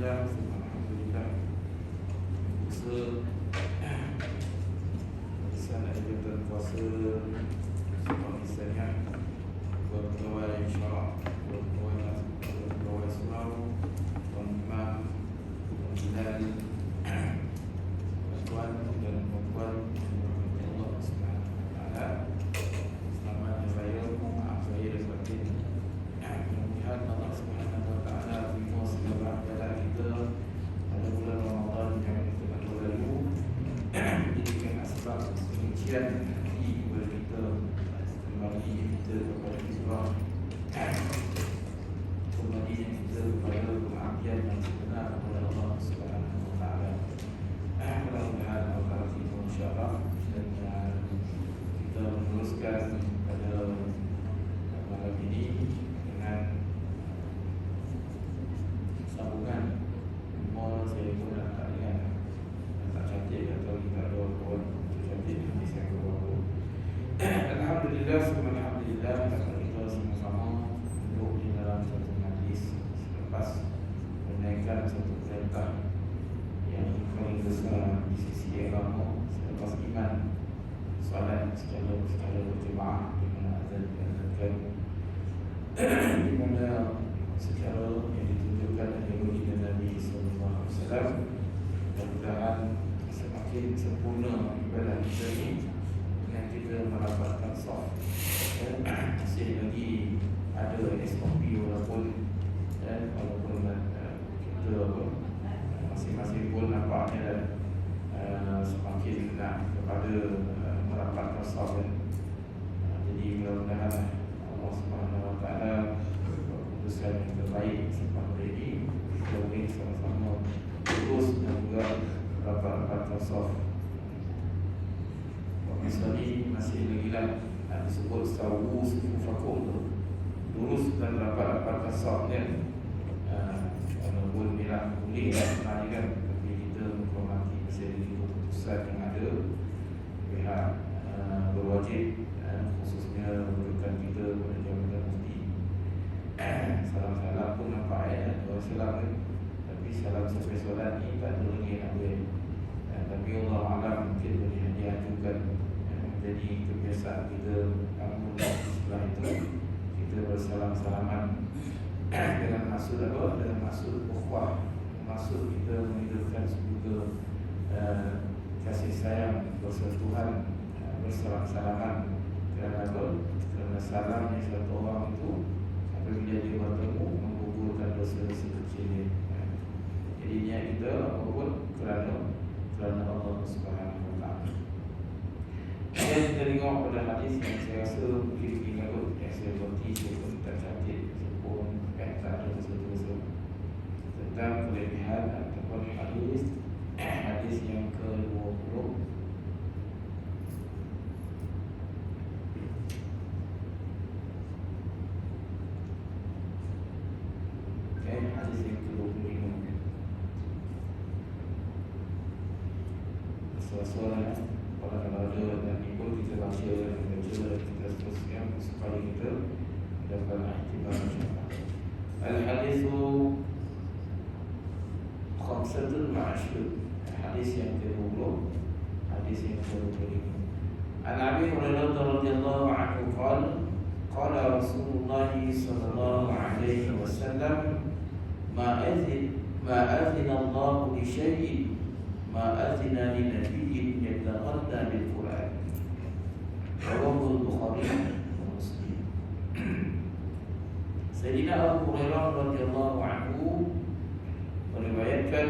Alhamdulillah. Puasa sana ada kegiatan puasa seperti misalnya pegawai syarak, pegawai surau, imam, dan tuan dan perempuan Allah Subhanahu Wa Taala. Selamat saya, maaf saya dan batin. Mudah-mudahan Allah Subhanahu Wa Taala terima segala ibadah kita pada bulan Ramadan yang telah berlalu, menjadikan asbab penyucian hati kepada kita, kembali kita kepada Islam, kembali kita kepada pengabdian yang sebenar kepada Allah Subhanahu Wa Taala. Mudah-mudahan Allah kita insya-Allah, dan kita meneruskan pada malam ini dengan sambungan mall saya pun tak ingat tak cantik atau kita ada pun cantik di saya baru. Alhamdulillah, alhamdulillah kita sama-sama duduk di dalam satu majlis selepas menaikkan satu perintah yang paling besar di sisi agama selepas iman, solat secara berjemaah di mana azan diazankan, di mana secara yang ditunjukkan oleh baginda Nabi sallallahu alaihi wasallam. Mudah-mudahan semakin sempurna ibadah kita ini dengan kita merapatkan saf. Masih lagi ada SOP walaupun kita masing-masing pun nampaknya semakin nak kepada merapatkan saf. Jadi mudah-mudahan Allah Subhanahu Wa Taala keputusan yang terbaik sampai ini kita boleh sama-sama terus dan juga rapat-rapat saf. Misalnya masih lagi lah disebut sawu sufufakum tu, lurus dan rapat-rapat safnya. Walaupun bila boleh lah kan, tapi kita menghormati masih keputusan yang ada. Pihak berwajib khususnya menunjukkan kita pada jabatan mufti. Salam-salam pun nampak dua salam kan, tapi salam sampai solat ni tak ada lagi nak buat. Tapi Allah Alam mungkin boleh diajukan menjadi kebiasaan kita. Namun setelah itu kita bersalam-salaman dengan maksud apa? Dengan maksud ukhuwah, maksud kita menghidupkan sebuah kasih sayang, persatuan, bersalam-salaman. Kerana apa? Kerana salam yang satu orang itu apabila dia bertemu menggugurkan dosa-dosa kecilnya. Jadi niat kita apapun kerana Allah Subhanahu Wa Taala. Kemudian kita tengok pada hadis yang saya rasa mungkin ingat yang saya berhenti saya pun tak cantik, saya pun tak ada dosa-dosa, tentang kelebihan ataupun hadis yang ke-20. Hadis yang ke-25. Suara-suara kalau ada dan ikut kita baca dan kita seterusnya supaya kita dapat iktibar insyaAllah. Al-hadithu khamsatul ma'asyur. Hadis yang ke-20, hadis yang ke-25. An Abi Hurairah radhiyallahu anhu qala Rasulullah sallallahu alaihi wasallam ma azina Allah li syai'in ma azina li nabiyyin yataghadda bil Quran. Rawahu Bukhari wa Muslim. Sayyidina Abu Hurairah radhiyallahu anhu meriwayatkan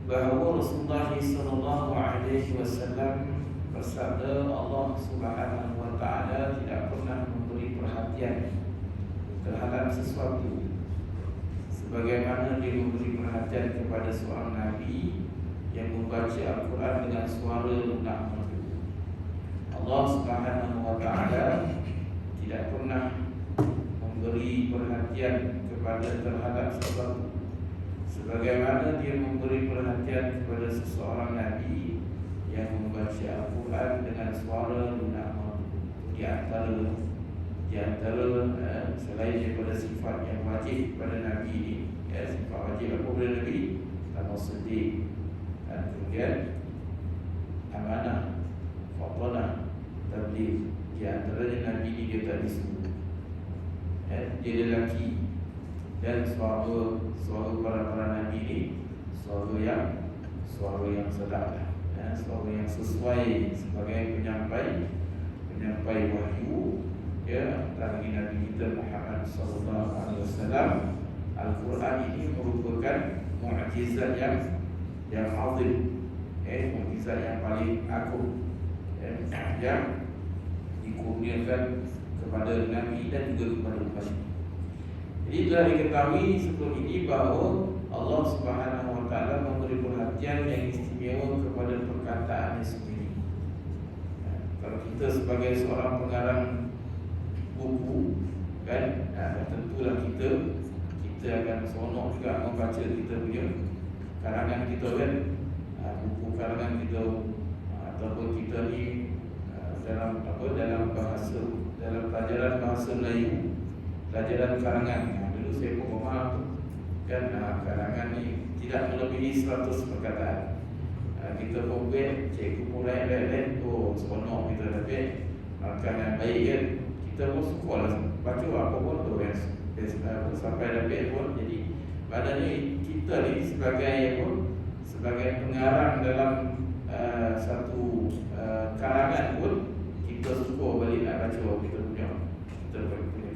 bahawa Rasulullah sallallahu alaihi wasallam bersabda, Allah Subhanahu Wa Taala tidak pernah memberi perhatian terhadap sesuatu sebagaimana dia memberi perhatian kepada seorang nabi yang membaca Al-Quran dengan suara lunak merdu. Allah Subhanahu Wa Taala tidak pernah memberi perhatian terhadap sesuatu sebagaimana dia memberi perhatian kepada seseorang nabi yang membaca Al-Quran dengan suara lunak merdu. Di antara selain daripada sifat yang wajib pada nabi ini, Sifat wajib apa pada Nabi? Pertama sedih, kemudian amanah, fatanah, tabligh. Di antaranya Nabi ni dia tak disuruh, dia lelaki, dan suara para Nabi ni suara yang sedap lah, suara yang sesuai sebagai penyampai wahyu. Antara Nabi kita Muhammad sallallahu alaihi wasallam, Al-Quran ini merupakan mukjizat yang azim, mukjizat yang paling agung, yang dikurniakan kepada Nabi dan juga kepada umat. Jadi telah diketahui sebelum ini bahawa Allah Subhanahu wa taala memberi perhatian yang istimewa kepada perkataannya sendiri. Kalau kita sebagai seorang pengarang buku, tentulah kita akan seronok juga membaca kita punya karangan kita, buku karangan kita, ataupun kita ni dalam pelajaran bahasa Melayu, pelajaran karangan. Dulu saya pun faham tu karangan ni tidak melebihi 100 perkataan. Kita pun cikgu mulai seronok kita dapat karangan baik kan. Kita pun suka lah baca apa pun tu sampai dapat pun. Jadi maknanya kita ni sebagai pengarang dalam satu karangan pun, kita suka balik nak baca kita punya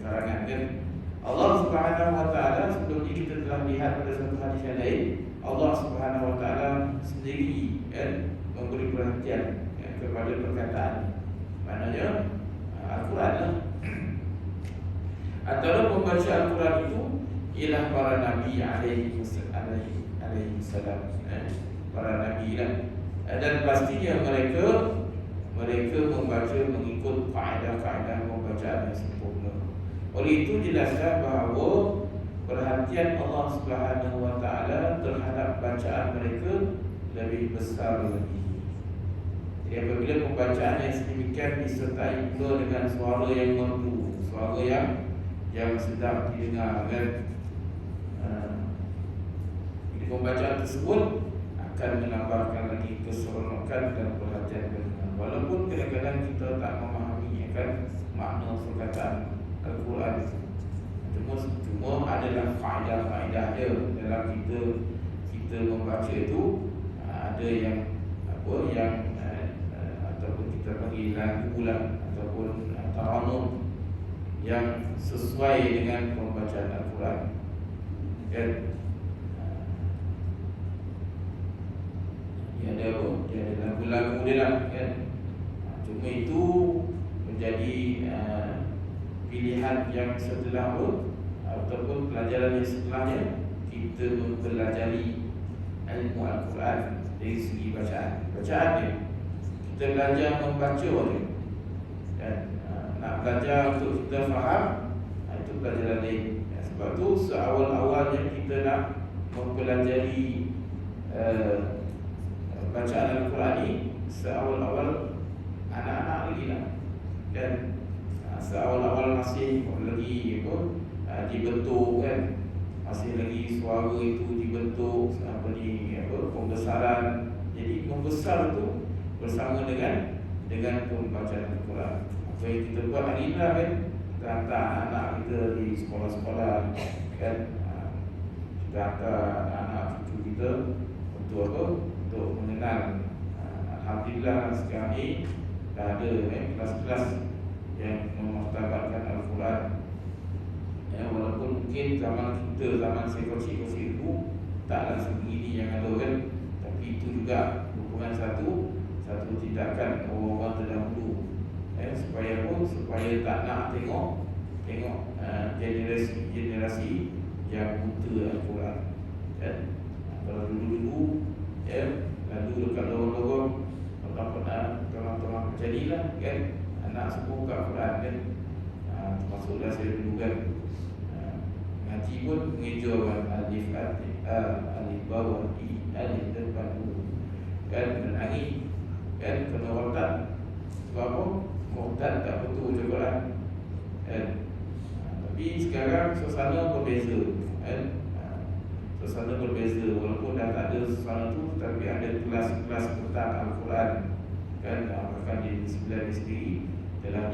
karangan kan. Allah Subhanahu wa taala, sebelum ini kita telah lihat pada satu hadis yang lain, Allah Subhanahu wa taala sendiri memberi perhatian kepada perkataan. Maknanya Al-Quran lah. Antara pembaca Al-Quran itu ialah para Nabi alaihi salam, para Nabi lah. Dan pastinya mereka membaca mengikut kaedah-kaedah pembacaan yang sempurna. Oleh itu jelaskan bahawa perhatian Allah Subhanahu wa taala terhadap bacaan mereka lebih besar lagi. Jadi apabila pembacaan yang sedemikian disertai pula dengan suara yang merdu, suara yang sedap didengar kan, jadi pembacaan tersebut akan menambahkan lagi keseronokan dan perhatian pendengar. Walaupun kadang-kadang kita tak memahami makna perkataan Al-Quran, cuma adalah faedah-faedah dia dalam kita membaca itu. Ada yang ataupun kita panggil lagu lah, ataupun taranum yang sesuai dengan pembacaan Al-Quran kan. Dia ada lagu-lagu dia lah kan. Cuma itu menjadi pilihan yang setelah ataupun pelajaran yang setelahnya, kita mempelajari ilmu Al-Quran dari segi bacaan dia. Kita belajar membaca dia kan. Nak belajar untuk kita faham, itu pelajaran lain. Sebab tu seawal-awalnya kita nak mempelajari bacaan Al-Quran ni, seawal-awal anak-anak lagi lah kan. Seawal-awal masih lagi dibentuk kan, masih lagi suara itu dibentuk pembesaran. Jadi membesar tu bersama dengan pembacaan Al-Quran. Apa yang kita buat hari ini lah kan, kita hantar anak kita di sekolah-sekolah kan. Kita hantar anak cucu kita untuk mengenal. Alhamdulillah sekarang ni dah ada kelas-kelas yang memartabatkan Al-Quran. Walaupun mungkin zaman saya kecil-kecil itu taklah sebegini yang ada kan, tapi itu juga merupakan satu tindakan orang-orang terdahulu, supaya tak nak tengok generasi yang buta Al-Quran kan. Kalau dulu lalu dekat lorong-lorong tengah-tengah jadilah kan, anak semua buka Quran kan. Termasuklah saya dulu kan, ngaji pun mengeja kan, alif bawah alif depan dulu kan, menangis kan, kena rotan. Sebab apa? Rotan tak betul je Quran kan. Tapi sekarang suasana berbeza kan. suasana berbeza. Walaupun dah tak ada suasana tu, tapi ada kelas-kelas tentang Al-Quran kan. Bahkan di Sembilan sendiri telah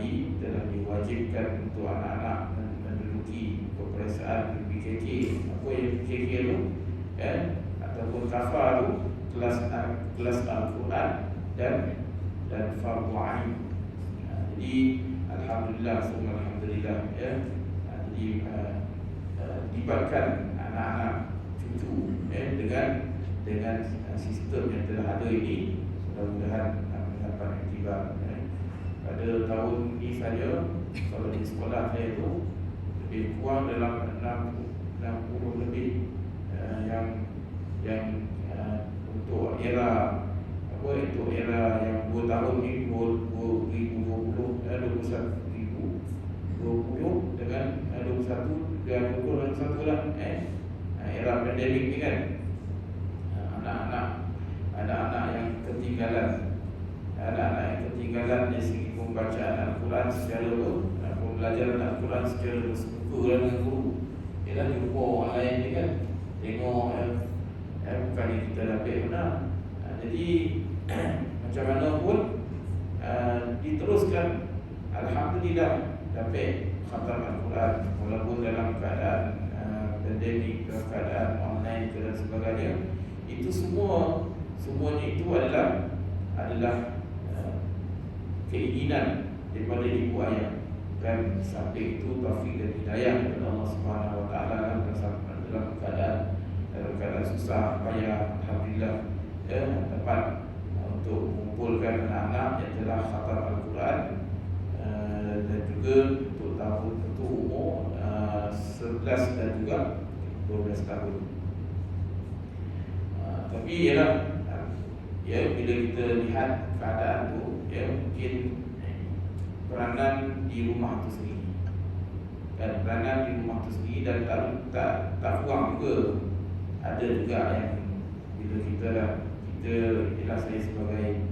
diwajibkan untuk anak-anak menduduki peperiksaan PKK. Apa yang PKK tu kan, ataupun kafar tu, kelas Al-Quran dan fardu ain. Jadi alhamdulillah, semua alhamdulillah ya. Jadi libatkan anak-anak cucu ya, dengan sistem yang telah ada ini, mudah-mudahan mendapat iktibar ya. Pada tahun ini saja, kalau di sekolah saya tu lebih kurang dalam 60 lebih yang untuk era yang 2 tahun ni, 2020 2020 dengan 21 dan 2021 lah era pandemik ni kan. Anak-anak yang ketinggalan dari segi pembacaan Al-Quran secara pembelajaran Al-Quran secara bersekutu dengan guru. Ialah jumpa orang lain ni kan, tengok bukan yang kita dapat benar. Jadi macam mana pun diteruskan, alhamdulillah dapat khatam Al-Quran walaupun dalam keadaan pandemik, keadaan online dan sebagainya. Itu semuanya itu adalah keinginan daripada ibu ayah kan. Sampai itu taufik dan hidayah dari Allah Subhanahu Wa Taala dalam keadaan susah payah, alhamdulillah ya, dapat untuk mengumpulkan anak-anak yang telah khatam Al-Quran dan juga untuk umur 11 dan juga 12 tahun. Tapi ialah ya, bila kita lihat keadaan tu ya, mungkin peranan di rumah tu sendiri dan tak kurang juga. Ada juga yang bila kita ialah saya sebagai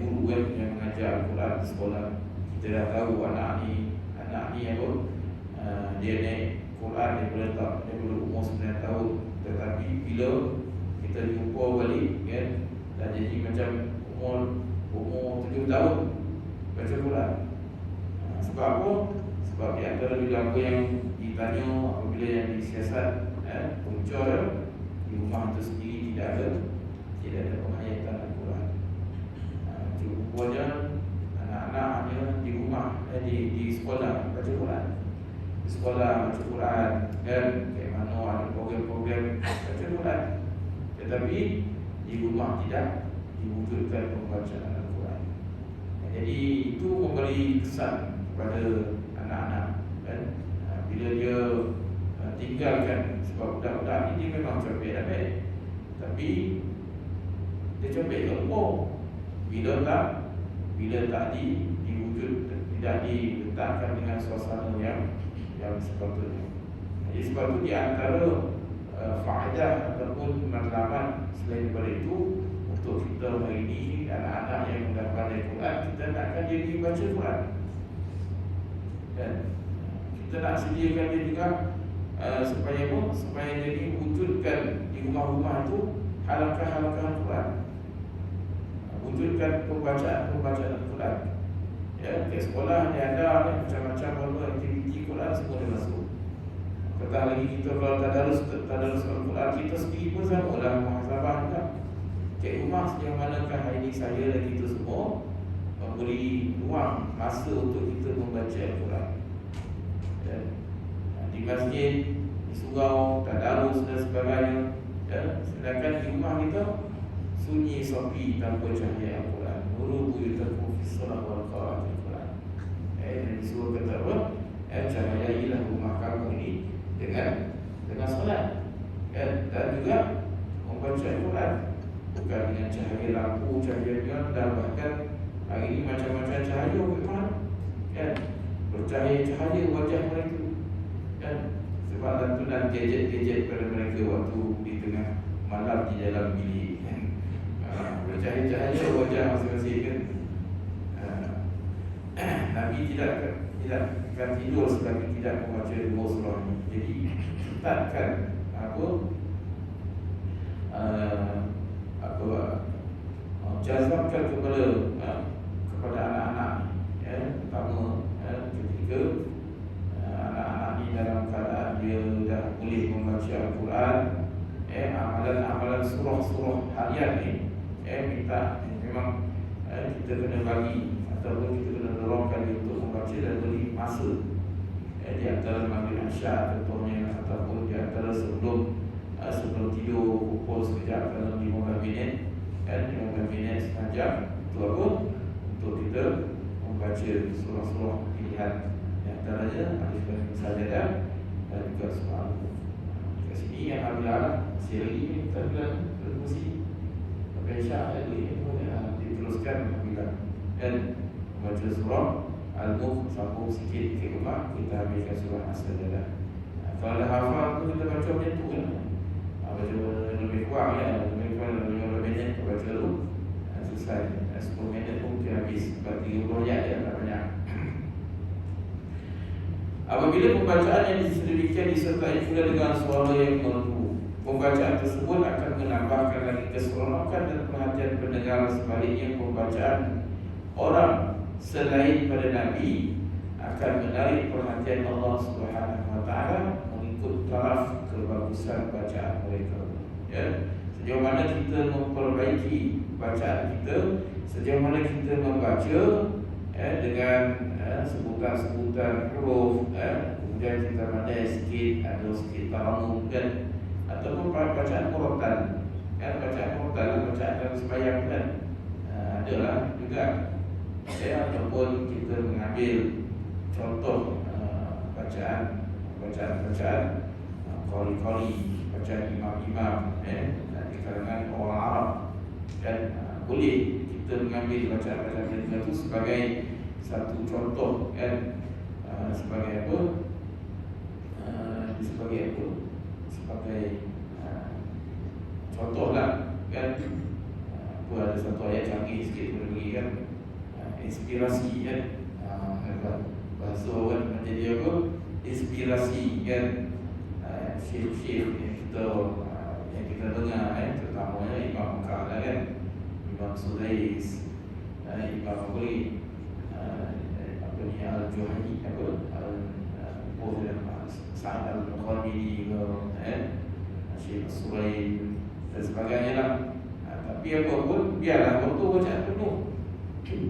guru kan, yang mengajar Al-Quran di sekolah, kita dah tahu anak ni apa, dia naik Quran daripada umur 9 tahun. Tetapi bila kita jumpa balik kan, dah jadi macam umur 7 tahun baca Quran. Sebab apa? Sebab di antara juga apa yang ditanya apabila yang disiasat punca di rumah itu sendiri tidak ada penghayatan Al-Quran. Rupanya anak-anak hanya di rumah di sekolah baca Quran. Di sekolah baca Quran kan, kayak mana ada program-program baca Quran, tetapi di rumah tidak diwujudkan pembacaan Al-Quran. Jadi itu memberi kesan kepada anak-anak kan. Bila dia tinggalkan, sebab budak-budak ini dia memang comel-comel, tapi dia comel ke umur. Bila tak diwujud, tidak diletakkan dengan suasana yang sepatutnya. Jadi sebab itu di antara faedah ataupun matlamat selain daripada itu, untuk kita hari ini anak-anak yang dah pandai Quran, kita nakkan dia baca Quran dan kita nak sediakan dia juga supaya jadi wujudkan di rumah-rumah itu halaqah-halaqah Quran, wujudkan pembacaan Quran ya. Ke sekolah dia ada macam-macam aktiviti Quran, semua dia masuk. Kata lagi kita kalau tadarus Al-Quran, kita sendiri pun sama lah muhasabah juga. Cik rumah sejauh manakah hari ini saya dan kita semua memberi ruang masa untuk kita membaca Al-Quran ya. Di masjid, di surau, tadarus dan sebagainya ya. Sedangkan di rumah kita sunyi sepi tanpa cahaya Al-Quran. Nuru buyutakum fis salah wal qiraatil Quran. Dan disuruh kata apa? Cahayailah rumah kamu ini dengan solat dan juga membaca Al-Quran, bukan dengan cahaya lampu, cahaya neon, dan bahkan hari ini macam-macam cahaya bagaimana kan, bercahaya-cahaya wajah mereka kan, sebab lantunan gadget-gadget pada mereka waktu di tengah malam di dalam bilik kan. Bercahaya-cahaya wajah masing-masing kan. Nabi tidak akan tidur selagi tidak membaca dua surah ini. Jadi letakkan jazabkan kepada anak-anak, pertama ketika anak-anak ni dalam keadaan dia dah boleh membaca Al-Quran, amalan-amalan surah-surah harian ni, minta memang kita kena bagi ataupun kita kena dorongkan dia untuk membaca dan beri masa, di antara maghrib isya contohnya, ataupun di antara sebelum tidur pukul sekejap dalam 15 minit, 15 minit setengah jam. Itu apa? Untuk kita membaca surah-surah pilihan, di antaranya Alif Lam Mim Sajadah dan juga surah Al-Mulk. Kat sini yang Alhamdulillah masih lagi kita bilang berfungsi sampai isyak diteruskan Alhamdulillah, dan membaca surah Al-Mulk sambung sikit ke rumah, kita ambilkan surah As-Sajadah. Kalau dah hafal tu kita baca macam tu kan, baca lebih kurang lebih kurang 15 minit kita baca dulu, selesai. 10 minit pun kita habis, sebab 30 ayat dia tak banyak. Apabila pembacaan yang sedemikian disertai pula dengan suara yang merdu, pembacaan tersebut akan menambahkan lagi keseronokan dan perhatian pendengar. Sebaliknya, pembacaan orang selain pada Nabi akan menarik perhatian Allah Subhanahu Wa Taala mengikut taraf kebagusan bacaan mereka. Sejauh mana kita memperbaiki bacaan kita, sejauh mana kita membaca dengan sebutan-sebutan huruf, kemudian kita pandai sikit, ada sikit taramum kan, ataupun bacaan murattal, bacaan murattal, bacaan dalam sembahyang kan, adalah juga, ataupun kita mengambil contoh bacaan qari-qari, bacaan imam-imam di kalangan orang Arab, dan boleh kita mengambil bacaan-bacaan mereka itu sebagai satu contoh, sebagai apa? Sebagai contoh lah kan. Ada satu ayat canggih sikit boleh bagi kan, inspirasi kan, bahasa orang menjadi apa? Inspirasi kan, syekh-syekh yang kita dengar, terutamanya Imam Mekah lah kan, Imam Sudais, Imam Bukhari, Al-Juhani, Sa'ad Al-Muqaddimi, Syekh Suraim dan sebagainya lah. Tapi apa pun, biarlah waktu bacaan penuh.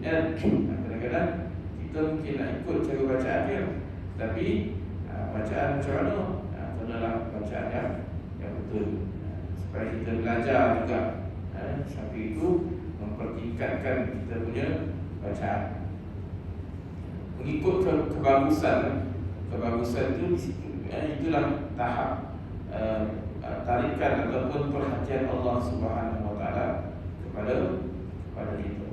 Dan kadang-kadang kita mungkin nak ikut cara bacaan dia, tapi bacaan macam mana? Kenalah bacaan yang betul, supaya kita belajar juga. Sampai itu mempertingkatkan kita punya bacaan mengikut kebagusan. Kebagusan itu itulah tahap tarikan ataupun perhatian Allah Subhanahu Wa Taala kepada kita.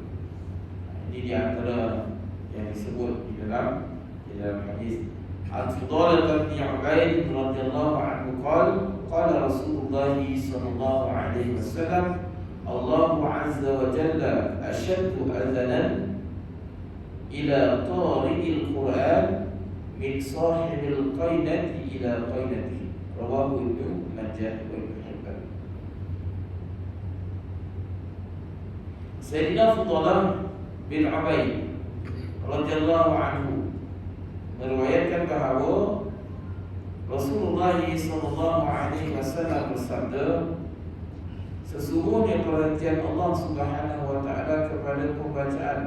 Ini di antara yang disebut di dalam hadis Al-Fudalah bin Ubaid radhiyallahu anhu qala Rasulullah sallallahu alaihi wasallam, Allah azza wa jalla ashaddu adhanan ila tariqil Quran min sahibil qainati ila qainati. Rawahu Ibnu Majah wa Ibnu Hibban. Sayyidina Fudalah bin Ubaid radhiyallahu anhu meriwayatkan bahawa Rasulullah sallallahu alaihi wasallam bersabda, sesungguhnya perhatian Allah Subhanahu wa taala kepada pembacaan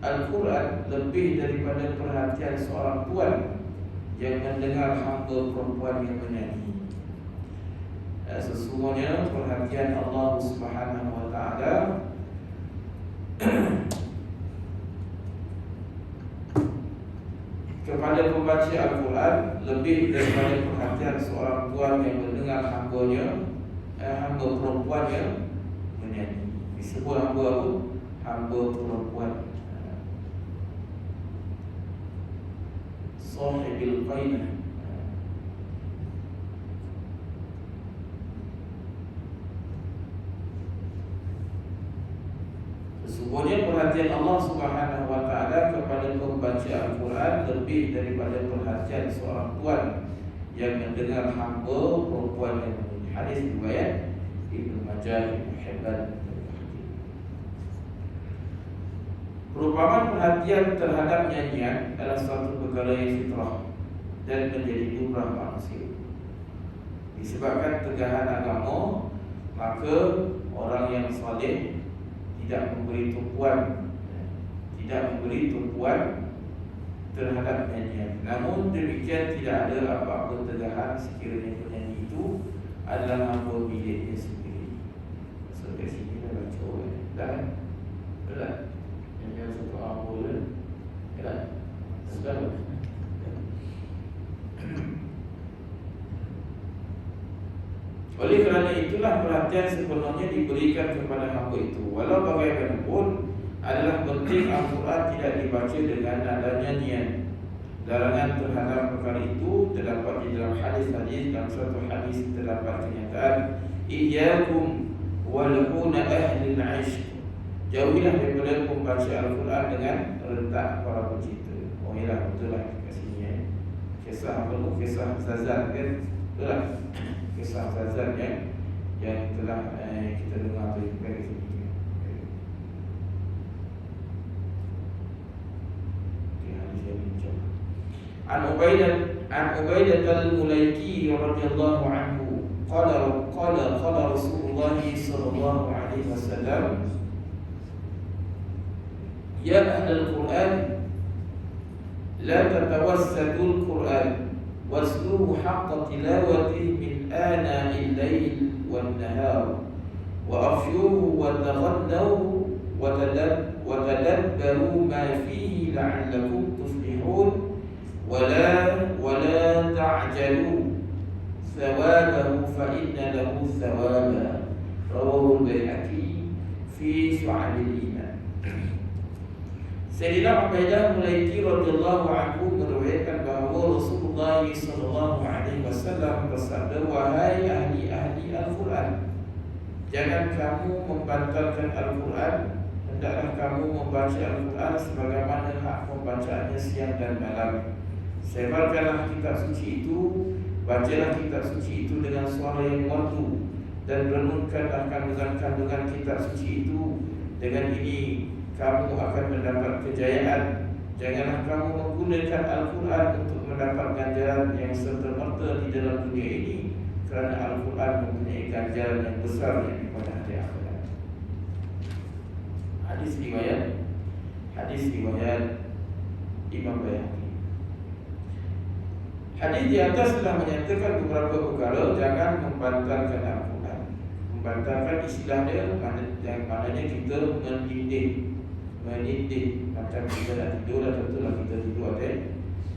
Al-Quran lebih daripada perhatian seorang tuan yang mendengar hamba perempuan yang menyanyi. Sesungguhnya perhatian Allah Subhanahu wa taala kepada pembaca Al-Quran lebih daripada perhatian seorang tuan yang mendengar hambanya, hamba perempuan yang menyanyi. Disebut hamba apa? Hamba perempuan, sahibil qainah. Sesungguhnya perhatian Allah Subhanahu wa taala kepada pembaca Al-Quran lebih daripada perhatian seorang tuan yang mendengar hamba perempuan yang menyanyi. Hadis riwayat Ibnu Majah, Ibnu Hibban. Perumpamaan perhatian terhadap nyanyian adalah suatu perkara yang fitrah dan menjadi lumrah manusia. Disebabkan tegahan agama, maka orang yang saleh tidak memberi tumpuan terhadap nyanyian. Namun demikian tidak ada apa-apa tegahan sekiranya penyanyi itu adalah hamba miliknya sendiri. Sampai sini dah baca dah. Dah. Yang satu hamba dah. Sudah. Oleh kerana itulah perhatian sepenuhnya diberikan kepada hamba itu. Walau bagaimanapun adalah penting Al-Quran tidak dibaca dengan nada nyanyian. Larangan terhadap perkara itu terdapat di dalam hadis-hadis. Dalam suatu hadis terdapat kenyataan, iyyakum walhuna ahlil ishq, jauhilah daripada membaca Al-Quran dengan rentak para pecinta. Oh ialah betul lah kat sini kisah apa tu? Kisah Zazan kan? Betul lah. Kisah Zazan yang telah kita dengar tu kat sini. An Ubaidah al-Mulaiki radhiyallahu anhu qala Rasulullah sallallahu alaihi wasallam, ya ahlal Quran la tatawassadu al-Quran wasluhu haqqa tilawatihi min ana'il layl wan nahar wa afyuhu wa taghannaw wa tadabbaru ma fihi la'allakum tuflihun ولا تعجلوا ثوابه فإن له ثوابا. رواه البيهقي في شعب الإيمان. Sayyidina Ubaidah Mulaiki radhiyallahu anhu meriwayatkan bahawa Rasulullah sallallahu alaihi wasallam bersabda, wahai ahli Al-Quran, jangan kamu membatalkan Al-Quran, hendaklah kamu membaca Al-Quran sebagaimana hak membacaannya siang dan malam. Sebarkanlah kitab suci itu, bacalah kitab suci itu dengan suara yang merdu, dan renungkanlah kandungan-kandungan kitab suci itu. Dengan ini kamu akan mendapat kejayaan. Janganlah kamu menggunakan Al-Quran untuk mendapat ganjaran yang serta-merta di dalam dunia ini, kerana Al-Quran mempunyai ganjaran yang besar yang pada hari akhirat. Hadis riwayat Imam Bayhaqi. Hadis di atas telah menyatakan beberapa perkara. Jangan membantalkan Al-Quran. Membantalkan istilah dia yang maknanya kita menindih. Macam kita nak tidur dah, tentulah kita tidur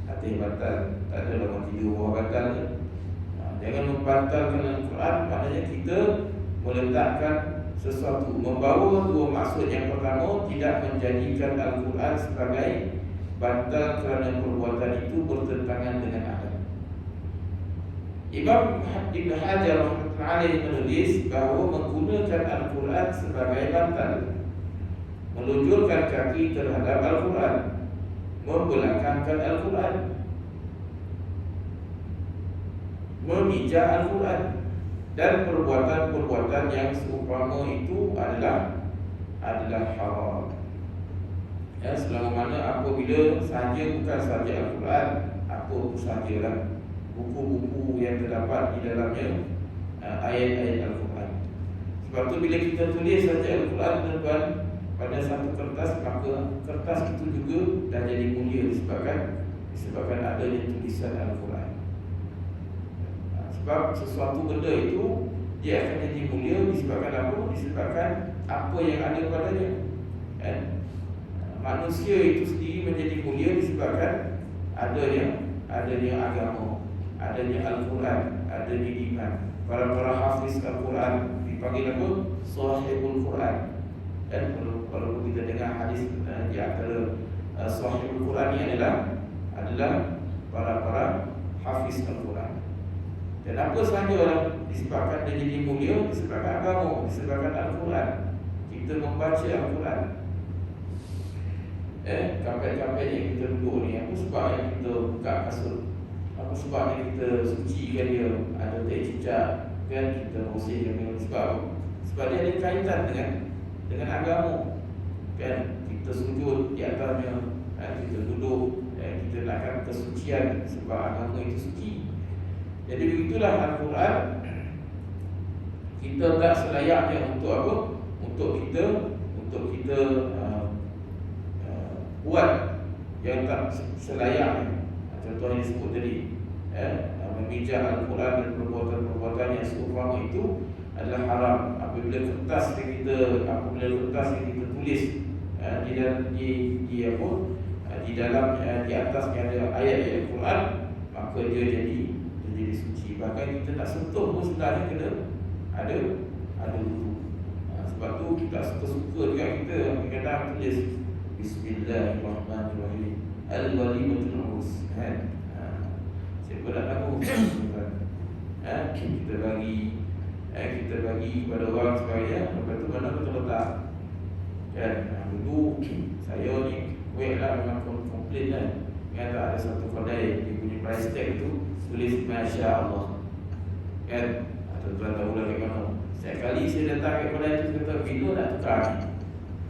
atas bantal. Tak ada orang tidur bawah bantal ke. Jangan membantalkan Al-Quran, maknanya kita meletakkan sesuatu, membawa dua maksud. Yang pertama, tidak menjadikan Al-Quran sebagai bantal kerana perbuatan itu bertentangan dengan adab. Imam Ibn Hajar rahimahullah menulis bahawa menggunakan Al-Quran sebagai bantal, melunjurkan kaki terhadap Al-Quran, membelakangkan Al-Quran, memijak Al-Quran, dan perbuatan-perbuatan yang seumpama itu adalah haram. Ya, selama mana apabila saja bukan saja Al-Quran, apa sajalah buku-buku yang terdapat di dalamnya ayat-ayat Al-Quran. Sebab tu bila kita tulis saja Al-Quran tuan-tuan pada satu kertas, maka kertas itu juga dah jadi mulia disebabkan adanya tulisan Al-Quran. Sebab sesuatu benda itu dia akan jadi mulia disebabkan apa? Disebabkan apa yang ada padanya. Manusia itu sendiri menjadi mulia disebabkan adanya agama, adanya Al-Quran, adanya iman. Para hafiz Al-Quran dipanggil apa? Sahibul Quran. Dan kalau kita dengar hadis di antara Sahibul Quran ini adalah para hafiz Al-Quran. Dan apa sahaja disebabkan dia jadi mulia, disebabkan agama, disebabkan Al-Quran. Kita membaca Al-Quran. Kapal-kapal yang kita duduk ni, apa sebab yang kita buka kasut? Apa sebabnya kita sucikan dia? Ada teh cicak, kan kita bersihkan dengan sebab dia ada kaitan dengan agama, kan kita sujud di atasnya, kita duduk, kita nakkan kesucian sebab agama itu suci. Jadi begitulah Al-Quran. Kita tak selayaknya untuk apa? Untuk kita buat yang tak selayaknya. Contoh yang disebut tadi, memijak Al-Quran dan perbuatan-perbuatan yang seumpama itu adalah haram. Apabila kertas yang kita tulis di atasnya ada ayat-ayat Al-Quran, maka dia jadi suci. Bahkan kita tak sentuh pun sebenarnya kena ada wudu. Sebab tu kita suka juga kita kadang tulis Bismillahirrahmanirrahim Al-Walimatul Urus, siapa nak tahu kita bagi kepada orang sebagainya. Lepas tu mana kita letak, kan, dulu saya ni kuih lah, memang komplain lah, kan, tak ada satu kedai dia punya price tag tu tulis Masya Allah, kan. Tuan-tuan tahu lah kat mana. Setiap kali saya datang ke kedai tu, kata bila nak tukar ni,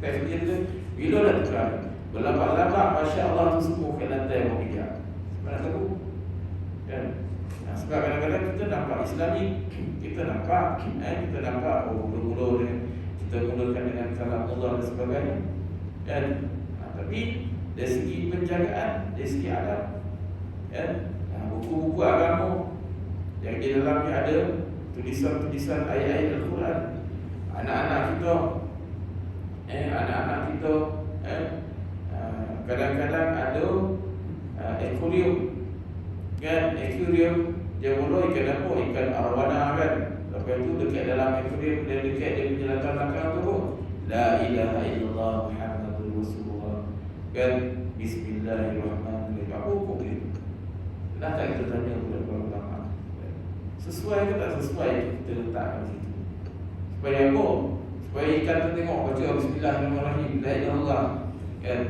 kan, dia kata bila nak tukar ni, berlambak-lambak Masya Allah tu semua kat lantai orang bijak. Sebab nak tahu, kan. Sebab kadang-kadang kita nampak Islam ni, kita nampak mula-mula kita mulakan dengan kalam Allah dan sebagainya, kan. Tapi dari segi penjagaan, dari segi adab, kan, buku-buku agama yang di dalamnya ada tulisan-tulisan ayat-ayat Al-Quran, anak-anak kita kadang-kadang ada akuarium, kan, akuarium dia mula ikan apa, ikan arwana, kan. Lepas tu dekat dalam akuarium dia dekat dia punya latar belakang tu pun La ilaha illallah Muhammadur Rasulullah, kan, Bismillahirrahmanirrahim. Apa hukum dia? Nak tak kita tanya kepada para ulama, sesuai ke tak sesuai kita letakkan situ. Supaya apa? Supaya ikan tu tengok baca Bismillahirrahmanirrahim, La ilaha illallah, kan.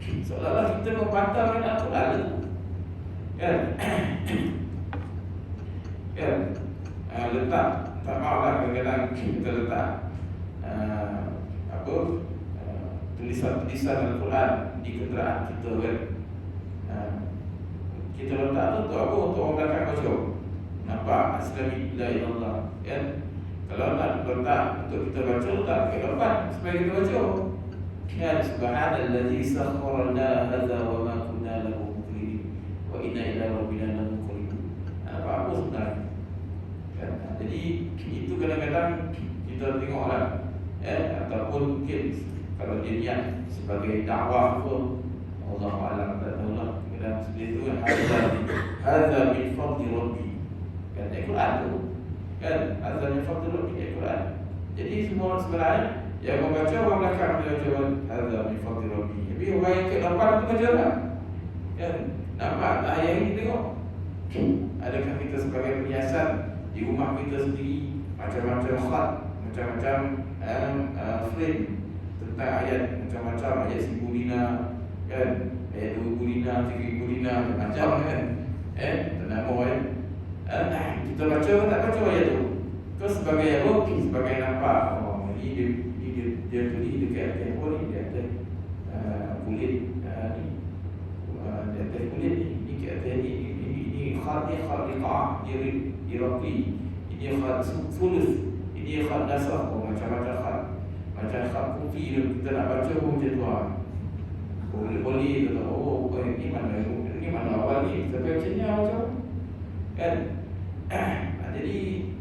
Seolah-olah kita membatalkan Al-Quran, kan. Kan, letak, tak mahulah kadang-kadang kita letak tulisan-tulisan Al-Quran di kenderaan kita, kan. Kita letak tu untuk apa? Untuk orang belakang baca, nampak Aslami la ilallah, kan. Kalau nak letak untuk kita baca, letak ke depan supaya kita baca, kan. Subhanallazi sakhkhara lana hadza wa ma kunna lahu muqrinin wa inna ila rabbina lamunqalibun. Apa sebenarnya, kan. Jadi itu kadang-kadang kita tengoklah, ataupun mungkin kalau dia niat sebagai dakwah pun, Allah alam, tak tahulah. Dalam seperti itu, hadza min fadli rabbi, kan, Al-Quran tu, kan, hadza min fadli rabbi, Al-Quran. Jadi semua sebenarnya yang membaca orang belakang dia baca hadza min fadli rabbi. Tapi orang yang ke depan tu baca tak, kan. Nampak ayat ini, tengok. Adakah kita sebagai perhiasan di rumah kita sendiri, macam-macam khat, macam-macam frame tentang ayat, macam-macam ayat 1000 dinar, kan, ayat 2000 dinar, 3000 dinar, macam, kan. Ternama, kan. Kita baca tak baca ayat tu? Ke sebagai apa? Sebagai nampak, oh, ini dia tulis dekat apa ni, di atas kulit ni, di atas kulit ni, ini ke atas ni, ini khat liqa'ah, Iraqi, ini khat fulus, ini khat nasakh, macam-macam khat, macam khat kufi. Kita nak baca pun macam tu, boleh kata, oh, ini mana awal ni, tapi macamnya macam, kan. Jadi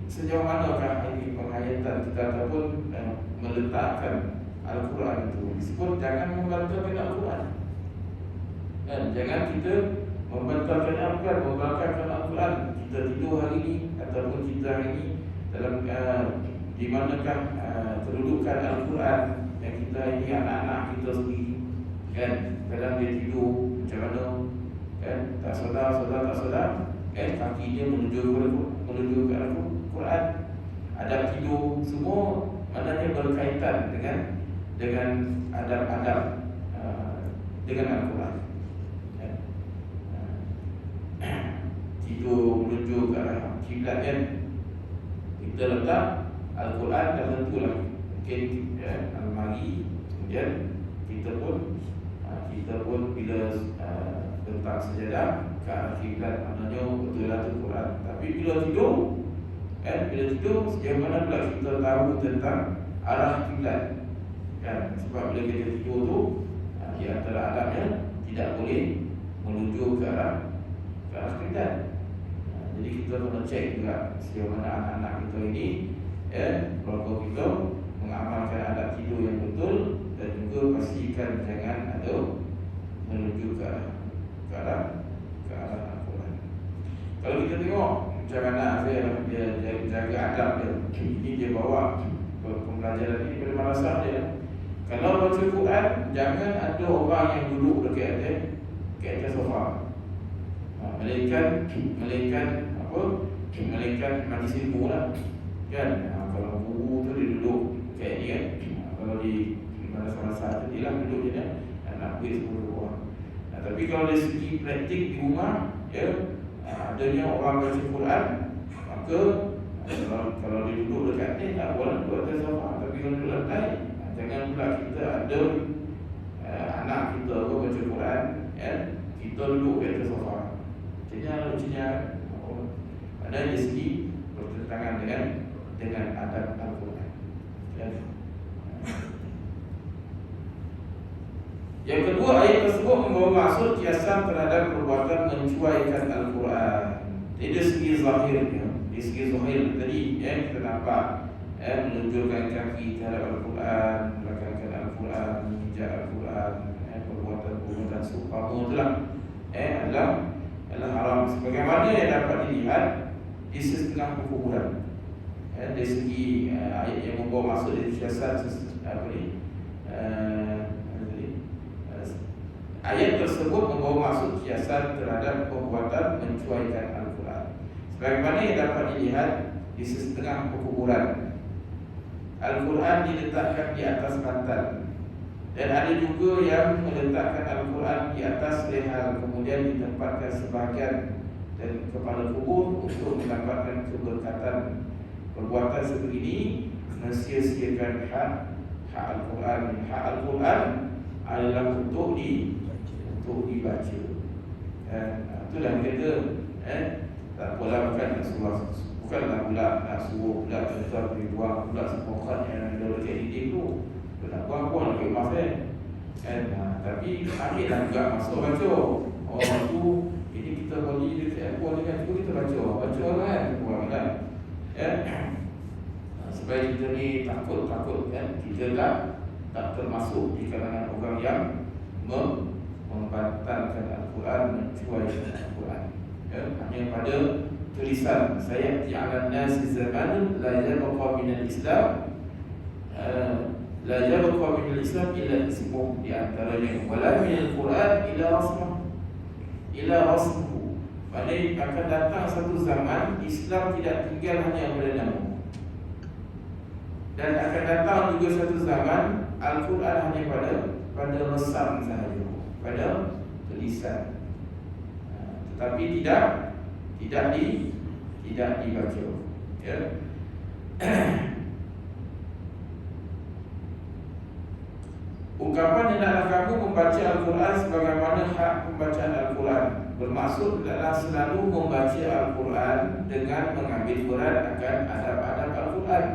sejauh manakah ini penghayatan kita ataupun meletakkan Al-Quran itu? Disebut jangan membatalkan Al-Quran, kan. Jangan kita membatalkan Al-Quran, membatalkan Al-Quran. Kita tidur hari ini ataupun kita hari ini dalam di manakah kedudukan Al-Quran yang kita ini, anak-anak kita sendiri, kan. Kadang dia tidur macam mana, kan, tak sedar, kan, kaki dia menuju ke Al-Quran. Adab tidur semua maknanya berkaitan dengan adab-adab dengan Al-Quran, kan. Tidur menuju ke arah kiblat kan. Kita letak Al-Quran dah tentulah. Mungkin almari, kemudian kita pun bila letak sejadah ke arah kiblat, maknanya betul lah tu Quran. Tapi bila tidur, sejauh mana pula kita tahu tentang arah kiblat kan? Sebab bila kita tidur tu, di antara adabnya tidak boleh menuju ke arah kiblat. Jadi kita kena cek juga sejauh mana anak-anak kita ini, keluarga kita mengamalkan adab tidur yang betul, dan juga pastikan jangan ada menuju ke arah Al-Quran. Kalau kita tengok macam mana dia jaga adab dia, ini dia bawa pembelajaran ini pada madrasah dia. Kalau baca Quran, jangan ada orang yang duduk dekat atas sofa. Melainkan majlis ilmu lah kan. Kalau guru tu dia duduk kayak ni kan. Kalau di madrasah tu dia lah duduk je kan, anak murid 10 orang. Tapi kalau dari segi praktik di rumah, adanya orang baca Quran, maka kalau dia duduk dekat ni tak boleh duduk atas sofa. Tapi kalau duduk lantai, jangan pula kita ada anak kita baca Quran, kita duduk di atas sofa. Lucunya ada dari segi bertentangan dengan adab Al-Quran. Yang kedua, ayat tersebut membawa maksud kiasan terhadap perbuatan mencuaikan Al-Quran. Dari segi zahirnya, dari segi zahir tadi kita nampak menunjukkan kaki terhadap Al-Quran, belakangkan Al-Quran, menginjak Al-Quran, perbuatan seumpama itulah adalah haram, sebagaimana yang dapat dilihat di setengah perkuburan. Dari segi ayat yang membawa maksud dari siasat ayat tersebut membawa maksud siasat terhadap perbuatan mencuaikan Al-Quran, sebagaimana yang dapat dilihat di setengah perkuburan. Al-Quran diletakkan di atas bantal, dan ada juga yang meletakkan Al-Quran di atas leher, kemudian ditempatkan sebahagian dan kepala kubur untuk mendapatkan keberkatan. Perbuatan seperti ini mensia-siakan hak Al-Quran. Hak Al-Quran adalah untuk dibaca. Itulah kata tak apalah, bukanlah pula nak suruh pula kita pergi buang pula sepokat yang ada dekat dinding tu. Tak buang-buang lagi emas tapi ambillah juga masuk baca. Orang tu ini kita bagi dekat buang dengan tu, kita baca kan, buang kan. Supaya kita ni takut kan, kita tak termasuk di kalangan orang yang membatalkan Al-Quran, mencuaikan Al-Quran. Hanya pada tulisan saya ti'alan nasi zaman la yabqa minal Islam, la yabqa minal Islam illa ismuh, di antaranya wala minal Quran illa rasmuhu. Maksudnya akan datang satu zaman Islam tidak tinggal hanya pada nama, dan akan datang juga satu zaman Al-Quran hanya pada resam sahaja, pada tulisan, tetapi tidak dibaca. Ungkapan hendaklah kamu membaca Al-Quran sebagaimana hak pembacaan Al-Quran bermaksud adalah selalu membaca Al-Quran dengan mengambil Quran akan adab-adab Al-Quran.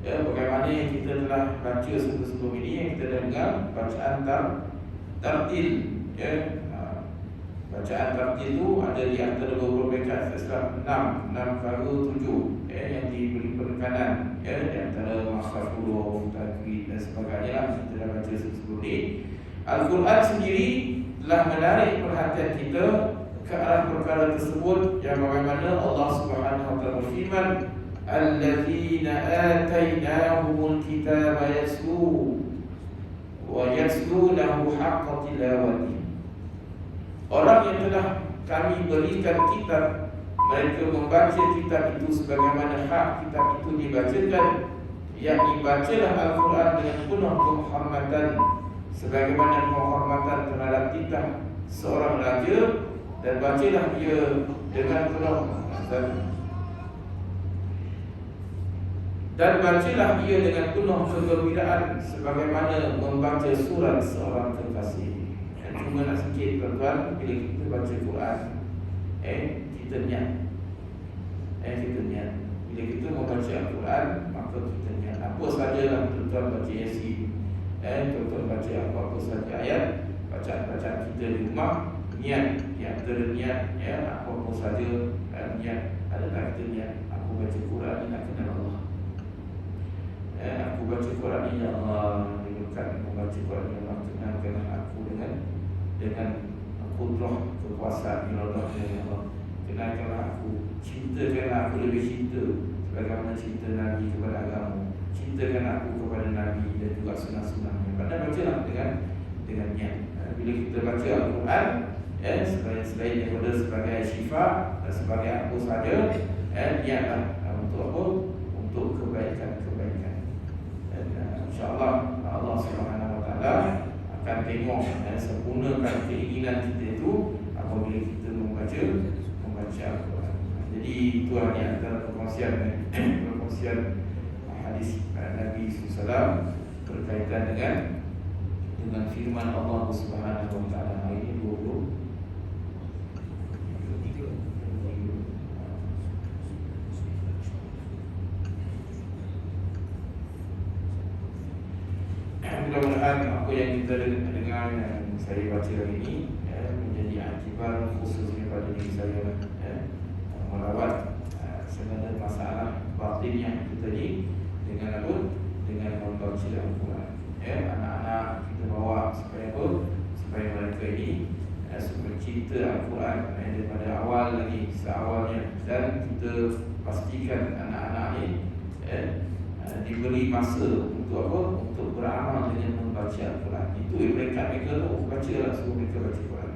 Bagaimana yang kita telah baca sebelum ini, yang kita dengar bacaan tartil. Bacaan tartil itu ada di antara beberapa rekat Islam 6 kali 7 yang diberi penekanan, di antara makhraj huruf, tajwid dan sebagainya lah, kita dah baca sebelum ini. Al-Quran sendiri telah menarik perhatian kita ke arah perkara tersebut, yang bagaimana Allah Subhanahu wa taala berfirman, alladzina atainahumul kitaba yatlunahu haqqa tilawati. Orang yang telah kami berikan kitab, mereka membaca kitab itu sebagaimana hak kitab itu dibacakan, yakni bacalah Al-Quran dengan penuh penghormatan sebagaimana penghormatan terhadap titah seorang raja dan bacalah ia dengan penuh dan bacalah ia dengan penuh kegembiraan sebagaimana membaca surat seorang kekasih. Cuma nak sikit tuan-tuan, bila kita baca Quran, kita niat. Kita niat. Bila kita membaca Al-Quran, maka kita niat. Apa sajalah tuan-tuan baca Yasin, tuan-tuan baca apa-apa saja ayat, bacaan kita di rumah, niat. Yang terniat, apa-apa saja, niat. Adakah kita niat, aku baca Quran ni nak kenal Allah. Aku baca Quran ni, ya Allah, bukan membaca Quran ni, Allah kenalkanlah aku dengan kudrah kekuasaan iradah ya Allah. Kenalkanlah aku, cintakanlah aku lebih cinta sebagaimana cinta Nabi kepada agama, cintakan aku kepada Nabi dan juga sunnah-sunnahnya. Padahal bacalah dengan niat. Bila kita baca Al-Quran, selain daripada sebagai syifa dan sebagai apa saja, niatlah untuk apa? Untuk kebaikan-kebaikan. Dan insya-Allah Allah Subhanahu Wa Taala akan tengok sempurnakan keinginan kita itu apabila kita membaca Al-Quran. Jadi itu hanya antara perkongsian hadis Nabi SAW berkaitan dengan firman Allah Subhanahu Wa Taala. Hari ini 20 mudah-mudahan apa yang kita dengar yang saya baca hari ini menjadi akibat khususnya pada diri saya merawat segala masalah batin yang kita ni dengan apa? Dengan membaca Al-Quran. Anak-anak kita bawa supaya apa? Supaya mereka ini cinta Al-Quran daripada awal lagi, seawalnya, dan kita pastikan anak-anak ni diberi masa untuk apa? Untuk beramal dengan membaca Al-Quran. Itu mereka tu bacalah, suruh mereka baca Quran.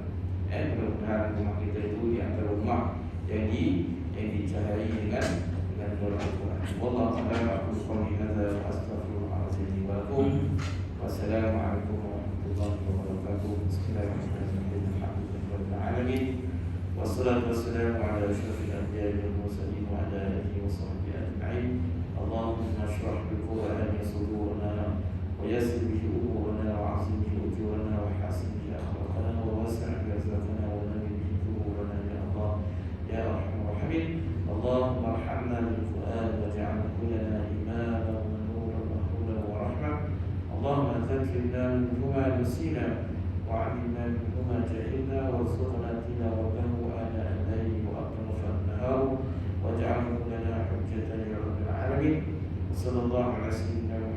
Mudah-mudahan rumah kita itu di antara rumah yang dicahai dengan nur Al-Quran. Wallahu a'lam. Aku qouli hadza wa astaghfirullahalazim wa lakum. Wassalamualaikum warahmatullahi wabarakatuh. Bismillahirrahmanirrahim. Alhamdulillahirabbil alamin. Wassalatu wassalamu ala asyrafil anbiya'i wal mursalin wa ala alihi washabbihi ajma'in. Allahumma shrah bil Qur'ani sudurana wa yassir bihi umurana wa 'azim bihi ujurana wa hasin bihi akhlaqana wa wasi' rizqana wa nabi bihi qulubana ya Allah ya arhamar rahimin. Allahumma arhamna bil Qur'an waj'alhu lana imaman wa nuran wa hudan wa rahmah. Allahumma dhakkirna minhu ma nasina wa 'allimna minhu ma jahilna warzuqna tilawatahu ana al-layli wa atrafa an-nahar waj'alhu lana hujjatan ya rabbal alamin. Sallallahu alaihi wasallam.